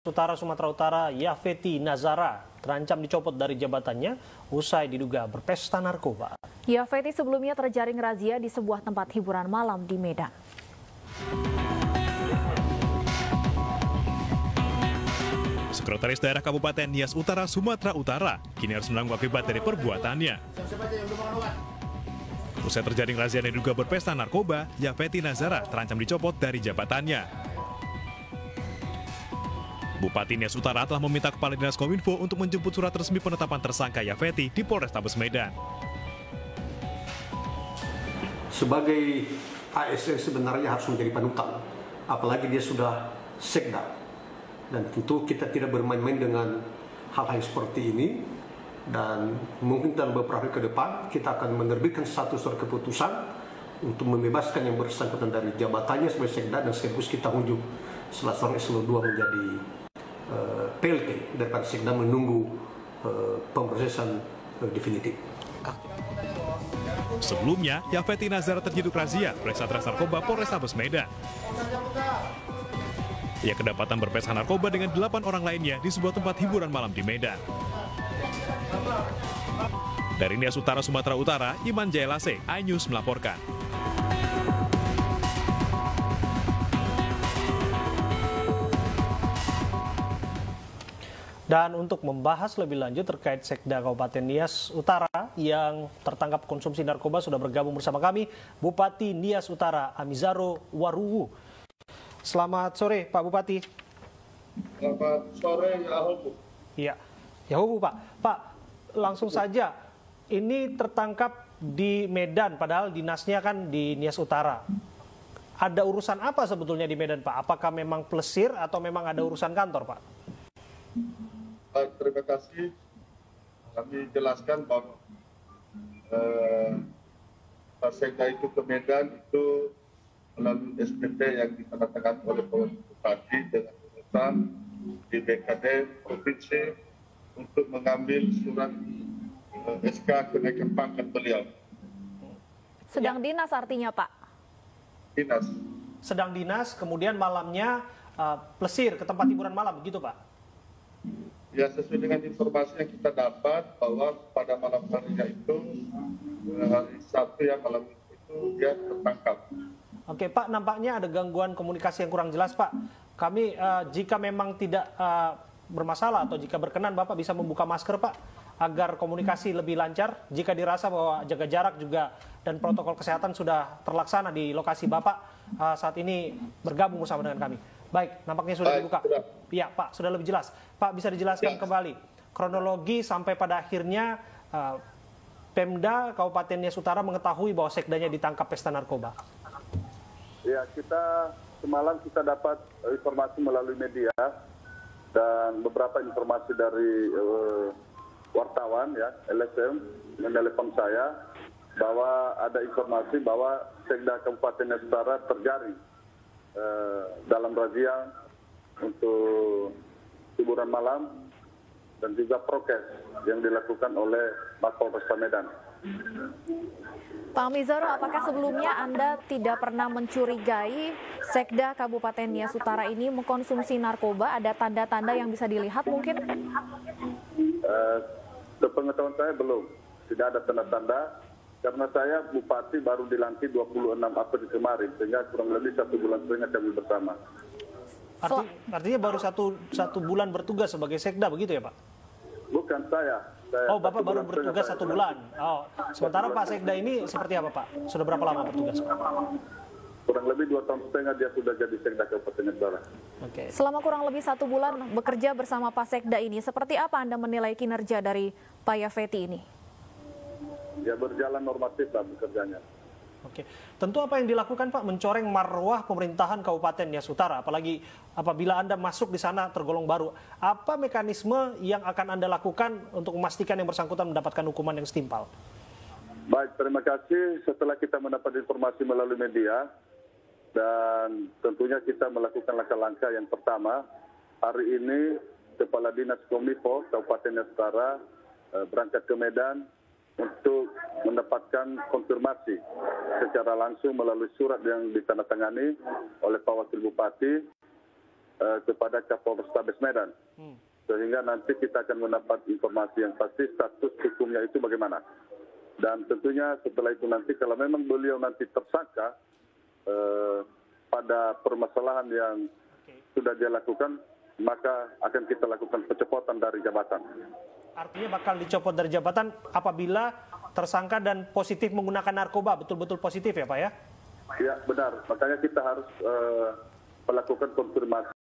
Utara Sumatera Utara Yafeti Nazara terancam dicopot dari jabatannya usai diduga berpesta narkoba. Yafeti sebelumnya terjaring razia di sebuah tempat hiburan malam di Medan. Sekretaris Daerah Kabupaten Nias Utara Sumatera Utara kini harus menanggung akibat dari perbuatannya. Usai terjaring razia dan diduga berpesta narkoba, Yafeti Nazara terancam dicopot dari jabatannya. Bupati Nias Utara telah meminta Kepala Dinas Kominfo untuk menjemput surat resmi penetapan tersangka Yafeti di Polrestabes Medan. Sebagai ASN sebenarnya harus menjadi panutan, apalagi dia sudah sekda. Dan tentu kita tidak bermain-main dengan hal-hal seperti ini. Dan mungkin dalam beberapa hari ke depan kita akan menerbitkan satu surat keputusan untuk membebaskan yang bersangkutan dari jabatannya sebagai sekda dan sekaligus kita unjuk salah seorang eselon 2 menjadi PLT daripada sekda menunggu pemrosesan definitif. Sebelumnya, Yafeti Nazara terjeduk razia oleh Satres Narkoba Polrestabes Medan. Ia kedapatan berpesta narkoba dengan 8 orang lainnya di sebuah tempat hiburan malam di Medan. Dari Nias Utara Sumatera Utara, Iman Jailase, iNews melaporkan. Dan untuk membahas lebih lanjut terkait Sekda Kabupaten Nias Utara yang tertangkap konsumsi narkoba sudah bergabung bersama kami Bupati Nias Utara Amizaro Waruwu. Selamat sore Pak Bupati. Selamat sore Yahubu. Iya, Yahubu Pak. Pak, langsung saja ini tertangkap di Medan padahal dinasnya kan di Nias Utara. Ada urusan apa sebetulnya di Medan Pak? Apakah memang plesir atau memang ada urusan kantor Pak? Baik, terima kasih. Kami jelaskan bahwa Sekda itu ke Medan itu melalui SPP yang ditandatangani oleh Bupati dengan urusan di BKD Provinsi untuk mengambil surat SK kenaikan pangkat beliau. Sedang dinas artinya Pak? Dinas. Sedang dinas, kemudian malamnya plesir ke tempat hiburan malam, begitu Pak? Ya, sesuai dengan informasi yang kita dapat bahwa pada malam harinya itu hari Sabtu ya malam itu dia tertangkap. Oke Pak, nampaknya ada gangguan komunikasi yang kurang jelas Pak. Kami jika memang tidak bermasalah atau jika berkenan Bapak bisa membuka masker Pak agar komunikasi lebih lancar. Jika dirasa bahwa jaga jarak juga dan protokol kesehatan sudah terlaksana di lokasi Bapak saat ini bergabung bersama dengan kami. Baik, nampaknya sudah dibuka. Iya Pak, sudah lebih jelas. Pak, bisa dijelaskan kembali kronologi sampai pada akhirnya Pemda Kabupaten Nias Utara mengetahui bahwa sekdanya ditangkap pesta narkoba. Ya, semalam kita dapat informasi melalui media dan beberapa informasi dari wartawan ya, LSM menelepon saya bahwa ada informasi bahwa Sekda Kabupaten Nias Utara terjaring dalam razia untuk hiburan malam dan juga prokes yang dilakukan oleh Mapolresta Medan. Pak Amizaro, apakah sebelumnya Anda tidak pernah mencurigai Sekda Kabupaten Nias Utara ini mengkonsumsi narkoba? Ada tanda-tanda yang bisa dilihat mungkin? Sepengetahuan saya belum. Tidak ada tanda-tanda. Karena saya Bupati baru dilantik 26 April kemarin, sehingga kurang lebih 1 bulan setengah kami bersama. Artinya baru satu bulan bertugas sebagai sekda, begitu ya Pak? Bukan saya. Oh, Bapak baru bertugas 1 bulan. Oh, sementara Pak Sekda ini seperti apa Pak? Sudah berapa lama bertugas Pak? Kurang lebih 2 tahun setengah dia sudah jadi Sekda Kabupaten Nias Utara. Oke. Selama kurang lebih 1 bulan bekerja bersama Pak Sekda ini, seperti apa Anda menilai kinerja dari Pak Yafeti ini? Ya, berjalan normatif lah bekerjanya. Oke, tentu apa yang dilakukan Pak mencoreng marwah pemerintahan Kabupaten Nias Utara, apalagi apabila Anda masuk di sana tergolong baru. Apa mekanisme yang akan Anda lakukan untuk memastikan yang bersangkutan mendapatkan hukuman yang setimpal? Baik, terima kasih. Setelah kita mendapat informasi melalui media dan tentunya kita melakukan langkah-langkah yang pertama, hari ini Kepala Dinas Kominfo Kabupaten Nias Utara berangkat ke Medan untuk mendapatkan konfirmasi secara langsung melalui surat yang ditandatangani oleh Pak Wakil Bupati kepada Kapolrestabes Medan. Sehingga nanti kita akan mendapat informasi yang pasti status hukumnya itu bagaimana. Dan tentunya setelah itu nanti kalau memang beliau nanti tersangka pada permasalahan yang sudah dia lakukan, maka akan kita lakukan pencopotan dari jabatan. Artinya bakal dicopot dari jabatan apabila tersangka dan positif menggunakan narkoba, betul-betul positif ya Pak ya? Ya benar, makanya kita harus melakukan konfirmasi